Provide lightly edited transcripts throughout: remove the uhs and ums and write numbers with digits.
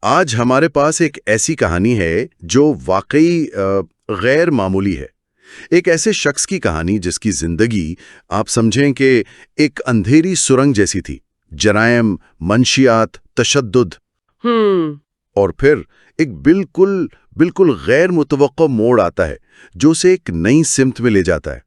آج ہمارے پاس ایک ایسی کہانی ہے جو واقعی غیر معمولی ہے۔ ایک ایسے شخص کی کہانی جس کی زندگی آپ سمجھیں کہ ایک اندھیری سرنگ جیسی تھی، جرائم، منشیات، تشدد، اور پھر ایک بالکل غیر متوقع موڑ آتا ہے جو اسے ایک نئی سمت میں لے جاتا ہے۔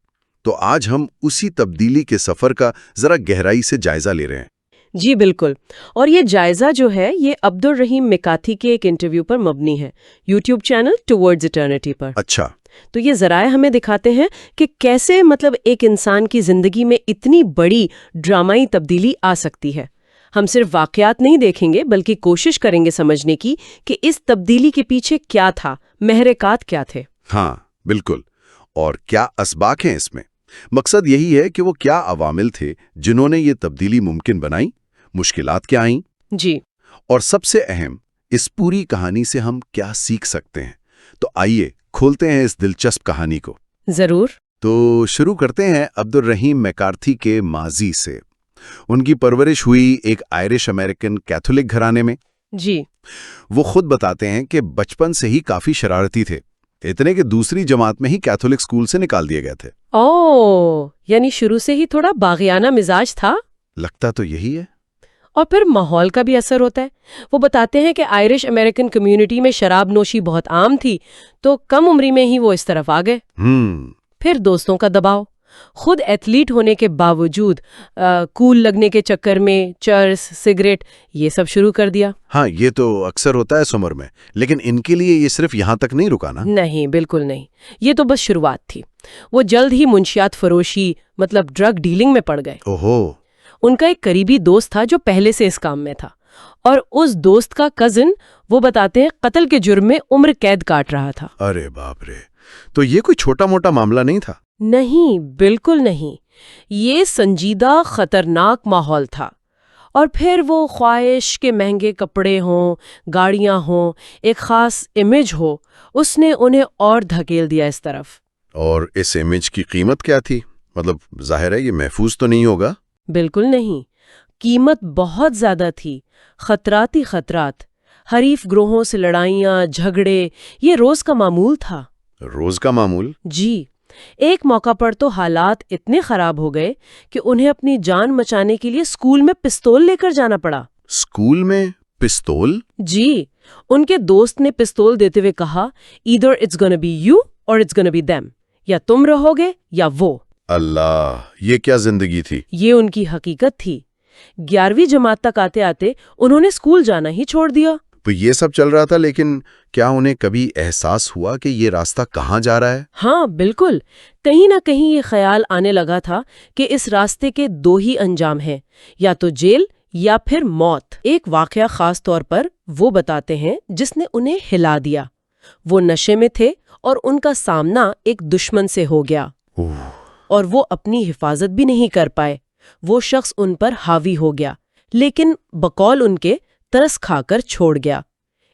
تو آج ہم اسی تبدیلی کے سفر کا ذرا گہرائی سے جائزہ لے رہے ہیں۔ جی بالکل، اور یہ جائزہ جو ہے یہ عبدالرحیم مکاتی کے ایک انٹرویو پر مبنی ہے، یوٹیوب چینل ٹوورڈز ایٹرنٹی پر۔ اچھا، تو یہ ذرائع ہمیں دکھاتے ہیں کہ کیسے ایک انسان کی زندگی میں اتنی بڑی ڈرامائی تبدیلی آ سکتی ہے۔ ہم صرف واقعات نہیں دیکھیں گے بلکہ کوشش کریں گے سمجھنے کی کہ اس تبدیلی کے پیچھے کیا تھا، محرکات کیا تھے۔ ہاں بالکل، اور کیا اسباق ہیں اس میں۔ مقصد یہی ہے کہ وہ کیا عوامل تھے جنہوں نے یہ تبدیلی ممکن بنائی، مشکلات کیا آئیں، جی، اور سب سے اہم، اس پوری کہانی سے ہم کیا سیکھ سکتے ہیں۔ تو آئیے کھولتے ہیں اس دلچسپ کہانی کو۔ ضرور۔ تو شروع کرتے ہیں عبدالرحیم مکارتھی کے ماضی سے۔ ان کی پرورش ہوئی ایک آئرش امریکن کیتھولک گھرانے میں۔ جی، وہ خود بتاتے ہیں کہ بچپن سے ہی کافی شرارتی تھے، اتنے کہ دوسری جماعت میں ہی کیتھولک اسکول سے نکال دیے گئے تھے۔ یعنی شروع سے ہی تھوڑا باغیانہ مزاج تھا۔ لگتا تو یہی ہے۔ اور پھر ماحول کا بھی اثر ہوتا ہے۔ وہ بتاتے ہیں کہ آئرش امریکن کمیونٹی میں شراب نوشی بہت عام تھی، تو کم عمری میں ہی وہ اس طرف آ گئے۔ پھر دوستوں کا دباؤ، خود ایتھلیٹ ہونے کے باوجود کول لگنے کے چکر میں چرس، سگریٹ، یہ سب شروع کر دیا۔ ہاں، یہ تو اکثر ہوتا ہے اس عمر میں، لیکن ان کے لیے یہ صرف یہاں تک نہیں رکا نا۔ نہیں، بالکل نہیں، یہ تو بس شروعات تھی۔ وہ جلد ہی منشیات فروشی ڈرگ ڈیلنگ میں پڑ گئے۔ اوہو۔ ان کا ایک قریبی دوست تھا جو پہلے سے اس کام میں تھا، اور اس دوست کا کزن، وہ بتاتے ہیں، قتل کے جرم میں عمر قید کاٹ رہا تھا۔ ارے باپ رے، تو یہ کوئی چھوٹا موٹا معاملہ نہیں تھا۔ نہیں، بالکل نہیں، یہ سنجیدہ خطرناک ماحول تھا۔ اور پھر وہ خواہش کے مہنگے کپڑے ہوں، گاڑیاں ہوں، ایک خاص امیج ہو، اس نے انہیں اور دھکیل دیا اس طرف۔ اور اس امیج کی قیمت کیا تھی؟ ظاہر ہے یہ محفوظ تو نہیں ہوگا۔ بالکل نہیں، قیمت بہت زیادہ تھی، خطرات ہی خطرات، حریف گروہوں سے لڑائیاں، جھگڑے، یہ روز کا معمول تھا۔ روز کا معمول؟ جی، ایک موقع پر تو حالات اتنے خراب ہو گئے کہ انہیں اپنی جان بچانے کے لیے اسکول میں پستول لے کر جانا پڑا۔ اسکول میں پستول؟ جی، ان کے دوست نے پستول دیتے ہوئے کہا، either it's gonna be you or it's gonna be them، یا تم رہو گے یا وہ۔ اللہ، یہ کیا زندگی تھی! یہ ان کی حقیقت تھی۔ 11ویں جماعت تک آتے آتے انہوں نے اسکول جانا ہی چھوڑ دیا۔ تو یہ سب چل رہا تھا، لیکن کیا انہیں کبھی احساس ہوا کہ یہ راستہ کہاں جا رہا ہے؟ ہاں بالکل، کہیں نہ کہیں یہ خیال آنے لگا تھا کہ اس راستے کے دو ہی انجام ہیں، یا تو جیل یا پھر موت۔ ایک واقعہ خاص طور پر وہ بتاتے ہیں جس نے انہیں ہلا دیا۔ وہ نشے میں تھے اور ان کا سامنا ایک دشمن سے ہو گیا، اور وہ اپنی حفاظت بھی نہیں کر پائے۔ وہ شخص ان پر حاوی ہو گیا، لیکن بقول ان کے ترس کھا کر چھوڑ گیا۔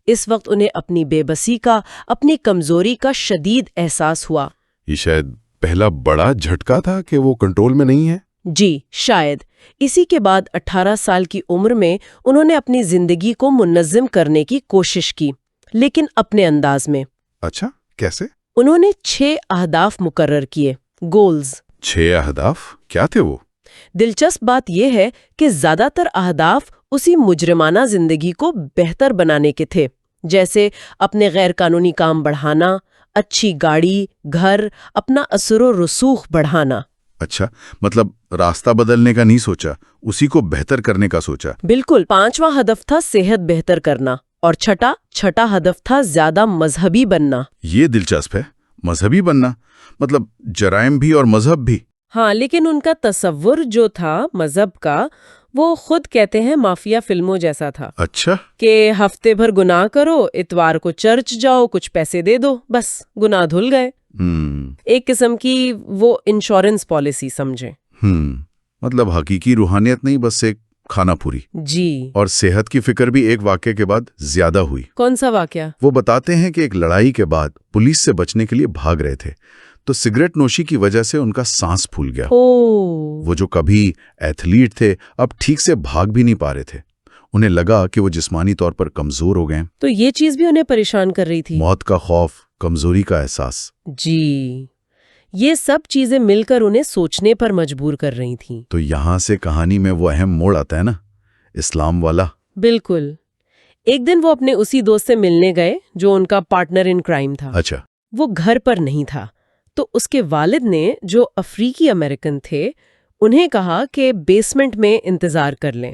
اس وقت انہیں اپنی بے بسی کا، اپنی کمزوری کا شدید احساس ہوا۔ یہ شاید پہلا بڑا جھٹکا تھا کہ وہ کنٹرول میں نہیں ہے۔ جی شاید۔ اسی کے بعد 18 سال کی عمر میں انہوں نے اپنی زندگی کو منظم کرنے کی کوشش کی، لیکن اپنے انداز میں۔ اچھا، کیسے؟ انہوں نے 6 اہداف مقرر کیے، گولز۔ 6 اہداف؟ کیا تھے وہ؟ دلچسپ بات یہ ہے کہ زیادہ تر اہداف اسی مجرمانہ زندگی کو بہتر بنانے کے تھے، جیسے اپنے غیر قانونی کام بڑھانا، اچھی گاڑی، گھر، اپنا اثر و رسوخ بڑھانا۔ اچھا، راستہ بدلنے کا نہیں سوچا، اسی کو بہتر کرنے کا سوچا۔ بالکل۔ 5واں ہدف تھا صحت بہتر کرنا، اور چھٹا ہدف تھا زیادہ مذہبی بننا۔ یہ دلچسپ ہے، مذہبی بننا، جرائم بھی اور مذہب بھی۔ ہاں، لیکن ان کا تصور جو تھا مذہب کا، وہ خود کہتے ہیں مافیا فلموں جیسا تھا۔ اچھا، کہ ہفتے بھر گناہ کرو، اتوار کو چرچ جاؤ، کچھ پیسے دے دو، بس گناہ دھل گئے۔ ایک قسم کی وہ انشورنس پالیسی سمجھیں۔ حقیقی روحانیت نہیں، بس ایک کھانا پوری۔ جی۔ اور صحت کی فکر بھی ایک واقعے کے بعد زیادہ ہوئی۔ کون سا واقعہ؟ وہ بتاتے ہیں کہ ایک لڑائی کے بعد پولیس سے بچنے کے لیے بھاگ رہے تھے، تو سگریٹ نوشی کی وجہ سے ان کا سانس پھول گیا۔ وہ جو کبھی ایتھلیٹ تھے اب ٹھیک سے بھاگ بھی نہیں پا رہے تھے۔ انہیں لگا کہ وہ جسمانی طور پر کمزور ہو گئے، تو یہ چیز بھی انہیں پریشان کر رہی تھی۔ موت کا خوف، کمزوری کا احساس۔ جی، یہ سب چیزیں مل کر انہیں سوچنے پر مجبور کر رہی تھیں۔ تو یہاں سے کہانی میں وہ اہم موڑ آتا ہے نا، اسلام والا۔ بالکل۔ ایک دن وہ اپنے اسی دوست سے ملنے گئے جو ان کا پارٹنر ان کرائم تھا۔ اچھا، وہ گھر پر نہیں تھا، تو اس کے والد نے، جو افریقی امریکن تھے، انہیں کہا کہ بیسمنٹ میں انتظار کر لیں،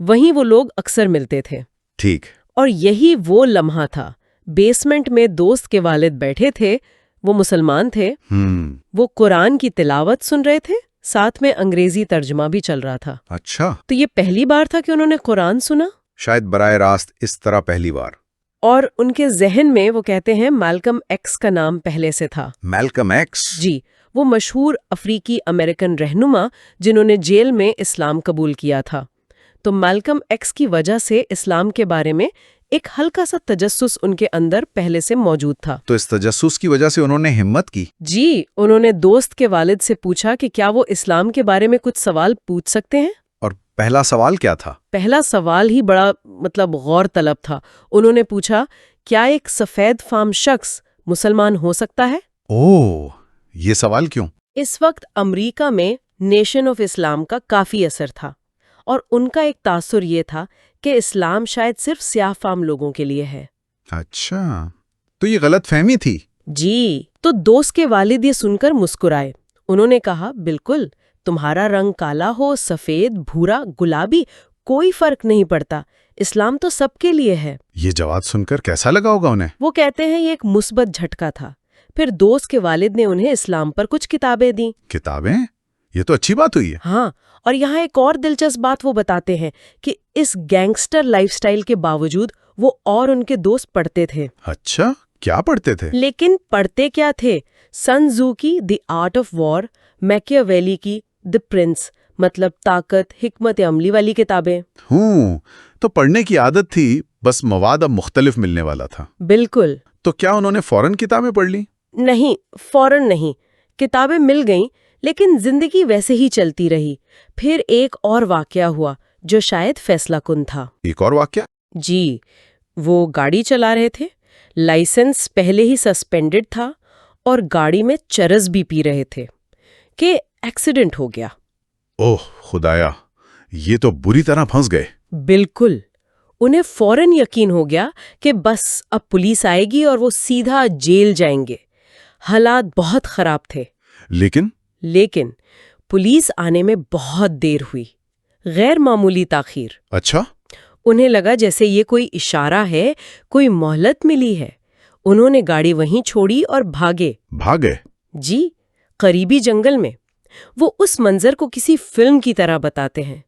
وہیں وہ لوگ اکثر ملتے تھے۔ ٹھیک۔ اور یہی وہ لمحہ تھا، بیسمنٹ میں دوست کے والد بیٹھے تھے، وہ مسلمان تھے، وہ قرآن کی تلاوت سن رہے تھے، ساتھ میں انگریزی ترجمہ بھی چل رہا تھا۔ اچھا، تو یہ پہلی بار تھا کہ انہوں نے قرآن سنا، شاید براہ راست اس طرح پہلی بار۔ اور ان کے ذہن میں وہ کہتے ہیں میلکم ایکس کا نام پہلے سے تھا۔ Malcolm x? جی، وہ مشہور افریقی امریکن رہنما جنہوں نے جیل میں اسلام قبول کیا تھا۔ تو میلکم ایکس کی وجہ سے اسلام کے بارے میں ایک ہلکا سا تجسس ان کے اندر پہلے سے موجود تھا۔ تو اس تجسس کی وجہ سے انہوں نے ہمت کی؟ جی، انہوں نے دوست کے والد سے پوچھا کہ کیا وہ اسلام کے بارے میں کچھ سوال پوچھ سکتے ہیں۔ اور پہلا سوال کیا تھا؟ پہلا سوال ہی بڑا غور طلب تھا۔ انہوں نے پوچھا، کیا ایک سفید فام شخص مسلمان ہو سکتا ہے؟ اوہ، یہ سوال کیوں؟ اس وقت امریکہ میں نیشن آف اسلام کا کافی اثر تھا، اور ان کا ایک تاثر یہ تھا کہ اسلام شاید صرف سیاہ فام لوگوں کے لیے ہے۔ اچھا، تو یہ غلط فہمی تھی؟ جی، تو دوست کے والد یہ سن کر مسکرائے۔ انہوں نے کہا، بالکل، تمہارا رنگ کالا ہو، سفید، بھورا، گلابی، کوئی فرق نہیں پڑتا، اسلام تو سب کے لیے ہے۔ یہ جواب سن کر کیسا لگا ہوگا انہیں؟ وہ کہتے ہیں یہ ایک مثبت جھٹکا تھا۔ پھر دوست کے والد نے انہیں اسلام پر کچھ کتابیں دیں۔ کتابیں؟ یہ تو اچھی بات ہوئی ہے۔ ہاں، اور یہاں ایک اور دلچسپ بات وہ بتاتے ہیں کہ اس گینگسٹر لائف سٹائل کے باوجود وہ اور ان کے دوست پڑھتے تھے۔ اچھا، کیا پڑھتے تھے؟ لیکن پڑھتے کیا تھے؟ سن تزو کی دی آرٹ آف وار، میکیاویلی کی دی پرنس، مطلب طاقت، حکمت عملی والی کتابیں۔ تو پڑھنے کی عادت تھی، بس مواد اب مختلف ملنے والا تھا۔ بالکل۔ تو کیا انہوں نے فوراً کتابیں پڑھ لی؟ نہیں، فوراً نہیں، کتابیں مل گئیں، لیکن زندگی ویسے ہی چلتی رہی۔ پھر ایک اور واقعہ ہوا جو شاید فیصلہ کن تھا۔ ایک اور واقعہ؟ جی، وہ گاڑی چلا رہے تھے، لائسنس پہلے ہی سسپینڈڈ تھا، اور گاڑی میں چرس بھی پی رہے تھے کہ ایکسیڈنٹ ہو گیا۔ اوہ خدایا، یہ تو بری طرح پھنس گئے۔ بالکل، انہیں فوراً یقین ہو گیا کہ بس اب پولیس آئے گی اور وہ سیدھا جیل جائیں گے۔ حالات بہت خراب تھے۔ لیکن پولیس آنے میں بہت دیر ہوئی، غیر معمولی تاخیر۔ اچھا؟ انہیں لگا جیسے یہ کوئی اشارہ ہے، کوئی مہلت ملی ہے۔ انہوں نے گاڑی وہیں چھوڑی اور بھاگے۔ جی، قریبی جنگل میں۔ وہ اس منظر کو کسی فلم کی طرح بتاتے ہیں،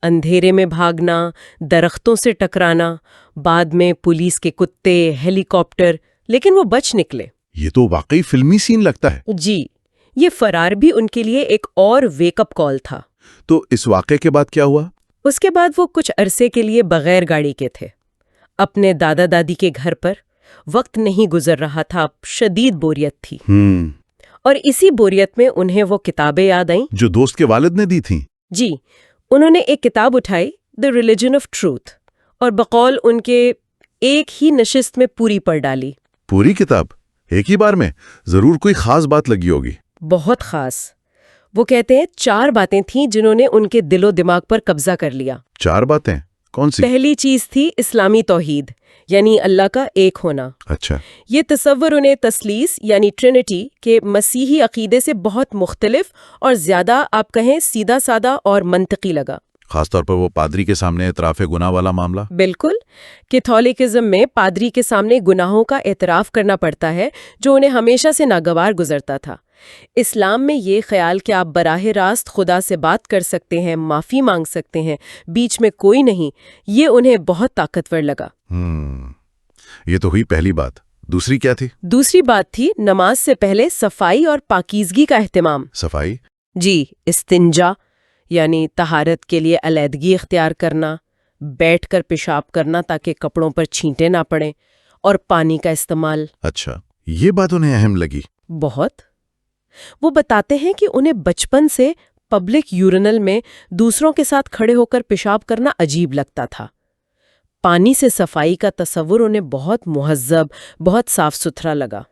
اندھیرے میں بھاگنا، درختوں سے ٹکرانا، بعد میں پولیس کے کتے، ہیلی کاپٹر، لیکن وہ بچ نکلے۔ یہ تو واقعی فلمی سین لگتا ہے۔ جی، یہ فرار بھی ان کے لیے ایک اور ویک اپ کال تھا۔ تو اس واقعے کے بعد کیا ہوا؟ اس کے بعد وہ کچھ عرصے کے لیے بغیر گاڑی کے تھے، اپنے دادا دادی کے گھر پر۔ وقت نہیں گزر رہا تھا، شدید بوریت تھی۔ اور اسی بوریت میں انہیں وہ کتابیں یاد آئیں جو دوست کے والد نے دی تھیں۔ جی، انہوں نے ایک کتاب اٹھائی، دی ریلیجن آف ٹروتھ، اور بقول ان کے ایک ہی نشست میں پوری پڑھ ڈالی۔ پوری کتاب ایک ہی بار میں؟ ضرور کوئی خاص بات لگی ہوگی۔ بہت خاص۔ وہ کہتے ہیں 4 باتیں تھیں جنہوں نے ان کے دل و دماغ پر قبضہ کر لیا۔ 4 باتیں؟ کون سی؟ پہلی چیز تھی اسلامی توحید، یعنی اللہ کا ایک ہونا۔ اچھا۔ یہ تصور انہیں تثلیث یعنی ٹرینٹی کے مسیحی عقیدے سے بہت مختلف اور زیادہ آپ کہیں سیدھا سادہ اور منطقی لگا۔ خاص طور پر وہ پادری کے سامنے اعتراف گناہ والا معاملہ۔ بالکل، کیتھولکزم میں پادری کے سامنے گناہوں کا اعتراف کرنا پڑتا ہے جو انہیں ہمیشہ سے ناگوار گزرتا تھا۔ اسلام میں یہ خیال کہ آپ براہ راست خدا سے بات کر سکتے ہیں، معافی مانگ سکتے ہیں، بیچ میں کوئی نہیں، یہ انہیں بہت طاقتور لگا۔ یہ تو ہوئی پہلی بات۔ دوسری کیا تھی؟ دوسری بات تھی نماز سے پہلے صفائی اور پاکیزگی کا اہتمام۔ صفائی؟ جی، استنجا یعنی طہارت کے لیے علیحدگی اختیار کرنا، بیٹھ کر پیشاب کرنا تاکہ کپڑوں پر چھینٹیں نہ پڑیں، اور پانی کا استعمال۔ اچھا، یہ بات انہیں اہم لگی۔ بہت۔ وہ بتاتے ہیں کہ انہیں بچپن سے پبلک یورینل میں دوسروں کے ساتھ کھڑے ہو کر پیشاب کرنا عجیب لگتا تھا۔ پانی سے صفائی کا تصور انہیں بہت مہذب، بہت صاف ستھرا لگا۔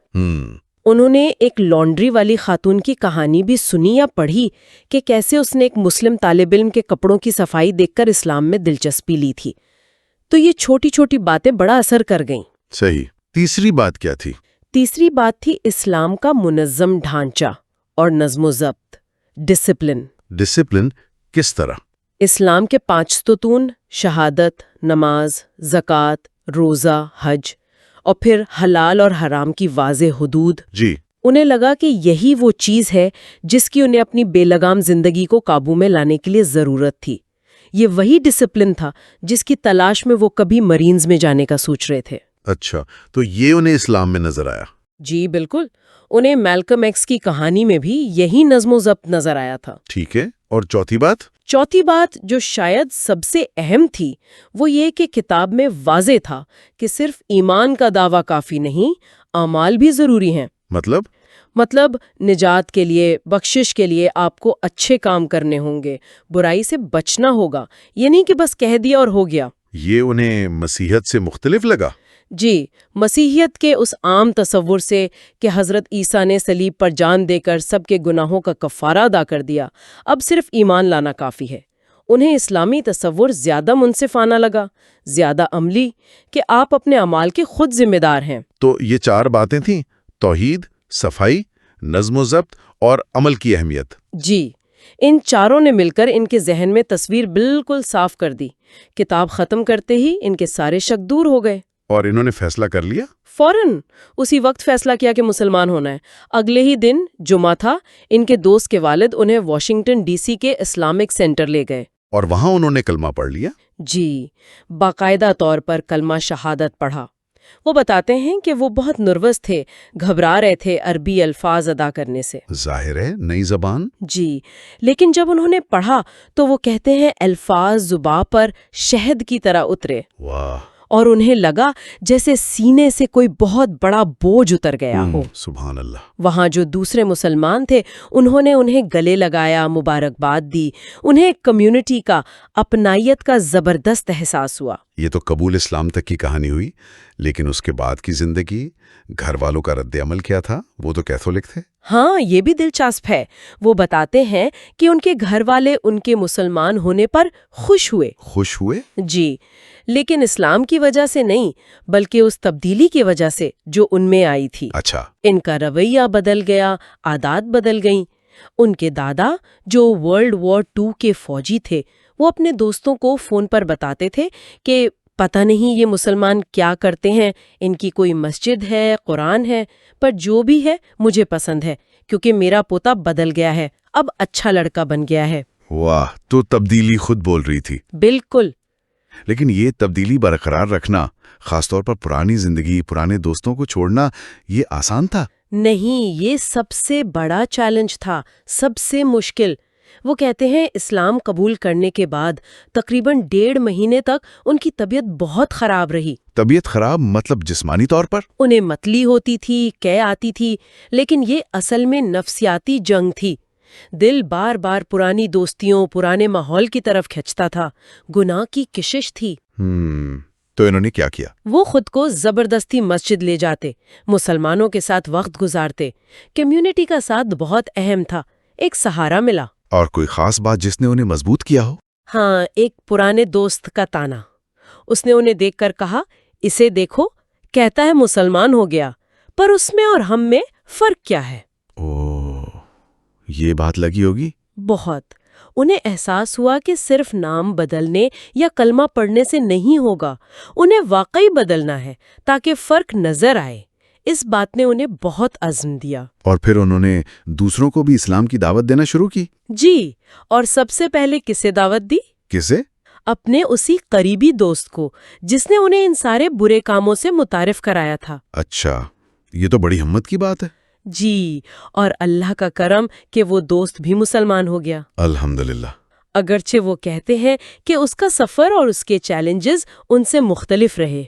انہوں نے ایک لانڈری والی خاتون کی کہانی بھی سنی یا پڑھی کہ کیسے اس نے ایک مسلم طالب علم کے کپڑوں کی صفائی دیکھ کر اسلام میں دلچسپی لی تھی۔ تو یہ چھوٹی چھوٹی باتیں بڑا اثر کر گئیں۔ صحیح۔ تیسری بات کیا تھی؟ تیسری بات تھی اسلام کا منظم ڈھانچہ اور نظم و ضبط، ڈسپلن۔ ڈسپلن کس طرح؟ اسلام کے 5 ستون، شہادت، نماز، زکوٰۃ، روزہ، حج، اور پھر حلال اور حرام کی واضح حدود۔ جی۔ انہیں لگا کہ یہی وہ چیز ہے جس کی انہیں اپنی بے لگام زندگی کو قابو میں لانے کے لیے ضرورت تھی۔ یہ وہی ڈسپلن تھا جس کی تلاش میں وہ کبھی مرینز میں جانے کا سوچ رہے تھے۔ اچھا، تو یہ انہیں اسلام میں نظر آیا؟ جی بالکل، انہیں میلکم ایکس کی کہانی میں بھی یہی نظم و ضبط نظر آیا تھا۔ ٹھیک ہے، اور چوتھی بات؟ چوتھی بات جو شاید سب سے اہم تھی وہ یہ کہ کتاب میں واضح تھا کہ صرف ایمان کا دعویٰ کافی نہیں، اعمال بھی ضروری ہیں۔ مطلب نجات کے لیے، بخشش کے لیے آپ کو اچھے کام کرنے ہوں گے، برائی سے بچنا ہوگا، یہ نہیں کہ بس کہہ دیا اور ہو گیا۔ یہ انہیں مسیحیت سے مختلف لگا؟ جی، مسیحیت کے اس عام تصور سے کہ حضرت عیسیٰ نے صلیب پر جان دے کر سب کے گناہوں کا کفارہ ادا کر دیا، اب صرف ایمان لانا کافی ہے۔ انہیں اسلامی تصور زیادہ منصفانہ لگا، زیادہ عملی، کہ آپ اپنے اعمال کے خود ذمہ دار ہیں۔ تو یہ 4 باتیں تھیں: توحید، صفائی، نظم و ضبط اور عمل کی اہمیت۔ جی، ان چاروں نے مل کر ان کے ذہن میں تصویر بالکل صاف کر دی۔ کتاب ختم کرتے ہی ان کے سارے شک دور ہو گئے۔ اور انہوں نے فیصلہ کر لیا؟ فوراً اسی وقت فیصلہ کیا کہ مسلمان ہونا ہے۔ اگلے ہی دن جمعہ تھا، ان کے دوست کے والد انہیں واشنگٹن ڈی سی کے اسلامک سینٹر لے گئے۔ اور وہاں انہوں نے کلمہ پڑھ لیا؟ جی، باقاعدہ طور پر کلمہ شہادت پڑھا۔ وہ بتاتے ہیں کہ وہ بہت نروس تھے، گھبرا رہے تھے عربی الفاظ ادا کرنے سے۔ ظاہر ہے، نئی زبان۔ جی، لیکن جب انہوں نے پڑھا تو وہ کہتے ہیں الفاظ زباں پر شہد کی طرح اترے۔ واہ! اور انہیں لگا جیسے سینے سے کوئی بہت بڑا بوجھ اتر گیا ہو۔ سبحان اللہ۔ وہاں جو دوسرے مسلمان تھے انہوں نے انہیں گلے لگایا، مبارکباد دی۔ انہیں ایک کمیونٹی کا، اپنائیت کا زبردست احساس ہوا۔ یہ تو قبول اسلام تک کی کہانی ہوئی، لیکن اس کے بعد کی زندگی، گھر والوں کا رد عمل کیا تھا؟ وہ تو کیتھولک تھے۔ ہاں، یہ بھی دلچسپ ہے۔ وہ بتاتے ہیں کہ ان کے گھر والے ان کے مسلمان ہونے پر خوش ہوئے۔ خوش ہوئے؟ جی، لیکن اسلام کی وجہ سے نہیں، بلکہ اس تبدیلی کی وجہ سے جو ان میں آئی تھی۔ اچھا۔ ان کا رویہ بدل گیا، عادات بدل گئیں۔ ان کے دادا جو ورلڈ وار 2 کے فوجی تھے، وہ اپنے دوستوں کو فون پر بتاتے تھے کہ پتہ نہیں یہ مسلمان کیا کرتے ہیں، ان کی کوئی مسجد ہے، قرآن ہے، پر جو بھی ہے مجھے پسند ہے کیونکہ میرا پوتا بدل گیا ہے، اب اچھا لڑکا بن گیا ہے۔ واہ! تو تبدیلی خود بول رہی تھی۔ بالکل۔ لیکن یہ تبدیلی برقرار رکھنا، خاص طور پر پرانی زندگی، پرانے دوستوں کو چھوڑنا، یہ آسان تھا؟ نہیں، یہ سب سے بڑا چیلنج تھا، سب سے مشکل۔ وہ کہتے ہیں اسلام قبول کرنے کے بعد تقریباً 1.5 مہینے تک ان کی طبیعت بہت خراب رہی۔ طبیعت خراب مطلب جسمانی طور پر؟ انہیں متلی ہوتی تھی، قے آتی تھی، لیکن یہ اصل میں نفسیاتی جنگ تھی۔ دل بار بار پرانی دوستیوں، پرانے ماحول کی طرف کھنچتا تھا، گناہ کی کشش تھی۔ تو انہوں نے کیا کیا؟ وہ خود کو زبردستی مسجد لے جاتے، مسلمانوں کے ساتھ وقت گزارتے۔ کمیونٹی کا ساتھ بہت اہم تھا، ایک سہارا ملا۔ اور کوئی خاص بات جس نے انہیں مضبوط کیا ہو؟ ہاں، ایک پرانے دوست کا تانا۔ اس نے انہیں دیکھ کر کہا، اسے دیکھو، کہتا ہے مسلمان ہو گیا، پر اس میں اور ہم میں فرق کیا ہے؟ یہ بات لگی ہوگی؟ بہت۔ انہیں احساس ہوا کہ صرف نام بدلنے یا کلمہ پڑھنے سے نہیں ہوگا، انہیں واقعی بدلنا ہے تاکہ فرق نظر آئے۔ اس بات نے انہیں بہت عزم دیا۔ اور پھر انہوں نے دوسروں کو بھی اسلام کی دعوت دینا شروع کی؟ جی، اور سب سے پہلے کسے دعوت دی؟ کسے؟ اپنے اسی قریبی دوست کو جس نے انہیں ان سارے برے کاموں سے متعارف کرایا تھا۔ اچھا، یہ تو بڑی ہمت کی بات ہے۔ جی، اور اللہ کا کرم کہ وہ دوست بھی مسلمان ہو گیا۔ الحمدللہ۔ اگرچہ وہ کہتے ہیں کہ اس کا سفر اور اس کے چیلنجز ان سے مختلف رہے۔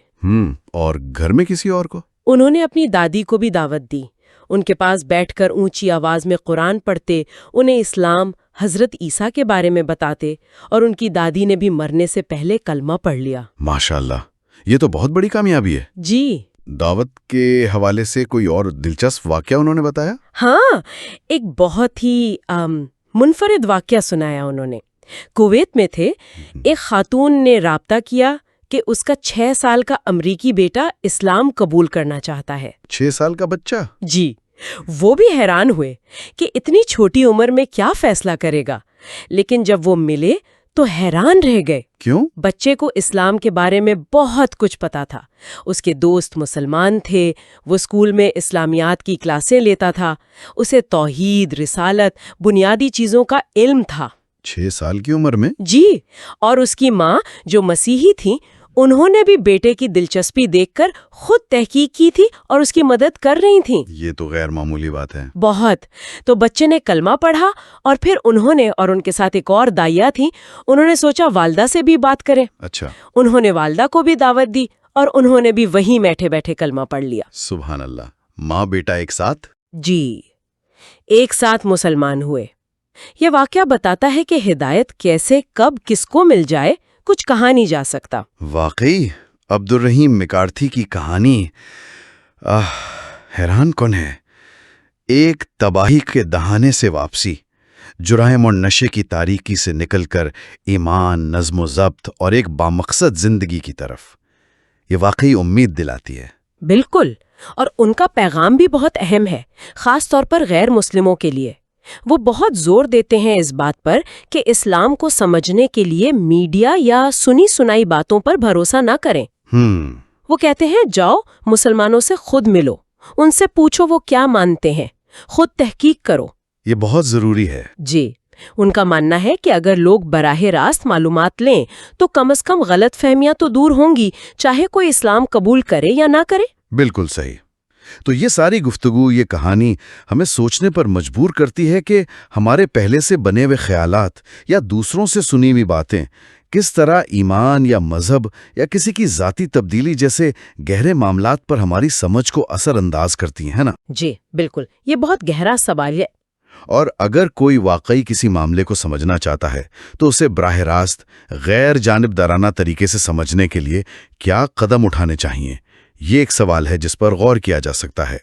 اور گھر میں کسی اور کو؟ انہوں نے اپنی دادی کو بھی دعوت دی، ان کے پاس بیٹھ کر اونچی آواز میں قرآن پڑھتے، انہیں اسلام، حضرت عیسیٰ کے بارے میں بتاتے، اور ان کی دادی نے بھی مرنے سے پہلے کلمہ پڑھ لیا۔ ماشاءاللہ۔ یہ تو بہت بڑی کامیابی ہے۔ جی دعوت کے حوالے سے کوئی اور دلچسپ واقعہ انہوں نے بتایا؟ ہاں، ایک بہت ہی منفرد واقعہ سنایا انہوں نے۔ کویت میں تھے، ایک خاتون نے رابطہ کیا کہ اس کا 6 سال کا امریکی بیٹا اسلام قبول کرنا چاہتا ہے۔ 6 سال کا بچہ؟ جی، وہ بھی حیران ہوئے کہ اتنی چھوٹی عمر میں کیا فیصلہ کرے گا، لیکن جب وہ ملے تو حیران رہ گئے۔ کیوں؟ بچے کو اسلام کے بارے میں بہت کچھ پتا تھا، اس کے دوست مسلمان تھے، وہ اسکول میں اسلامیات کی کلاسیں لیتا تھا، اسے توحید، رسالت، بنیادی چیزوں کا علم تھا۔ 6 سال کی عمر میں؟ جی، اور اس کی ماں جو مسیحی تھیں، انہوں نے بھی بیٹے کی دلچسپی دیکھ کر خود تحقیق کی تھی اور اس کی مدد کر رہی تھیں۔ یہ تو غیر معمولی بات ہے۔ بہت۔ تو بچے نے کلمہ پڑھا اور پھر انہوں نے اور ان کے ساتھ ایک اور دائیا تھی، انہوں نے سوچا والدہ سے بھی بات کریں۔ اچھا۔ انہوں نے والدہ کو بھی دعوت دی اور انہوں نے بھی وہیں بیٹھے بیٹھے کلمہ پڑھ لیا۔ سبحان اللہ، ماں بیٹا ایک ساتھ؟ جی، ایک ساتھ مسلمان ہوئے۔ یہ واقعہ بتاتا ہے کہ ہدایت کیسے کب کس کو مل جائے کچھ کہا نہیں جا سکتا۔ واقعی عبد الرحیم مکارتھی کی کہانی حیران کن ہے۔ ایک تباہی کے دہانے سے واپسی، جرائم اور نشے کی تاریکی سے نکل کر ایمان، نظم و ضبط اور ایک بامقصد زندگی کی طرف۔ یہ واقعی امید دلاتی ہے۔ بالکل، اور ان کا پیغام بھی بہت اہم ہے، خاص طور پر غیر مسلموں کے لیے۔ وہ بہت زور دیتے ہیں اس بات پر کہ اسلام کو سمجھنے کے لیے میڈیا یا سنی سنائی باتوں پر بھروسہ نہ کریں۔ وہ کہتے ہیں جاؤ مسلمانوں سے خود ملو، ان سے پوچھو وہ کیا مانتے ہیں، خود تحقیق کرو۔ یہ بہت ضروری ہے۔ جی، ان کا ماننا ہے کہ اگر لوگ براہ راست معلومات لیں تو کم از کم غلط فہمیاں تو دور ہوں گی، چاہے کوئی اسلام قبول کرے یا نہ کرے۔ بالکل صحیح۔ تو یہ ساری گفتگو، یہ کہانی ہمیں سوچنے پر مجبور کرتی ہے کہ ہمارے پہلے سے بنے ہوئے خیالات یا دوسروں سے سنی ہوئی باتیں کس طرح ایمان یا مذہب یا کسی کی ذاتی تبدیلی جیسے گہرے معاملات پر ہماری سمجھ کو اثر انداز کرتی ہیں، ہے نا؟ جی بالکل، یہ بہت گہرا سوال ہے۔ اور اگر کوئی واقعی کسی معاملے کو سمجھنا چاہتا ہے تو اسے براہ راست غیر جانبدارانہ طریقے سے سمجھنے کے لیے کیا قدم اٹھانے چاہیے؟ یہ ایک سوال ہے جس پر غور کیا جا سکتا ہے۔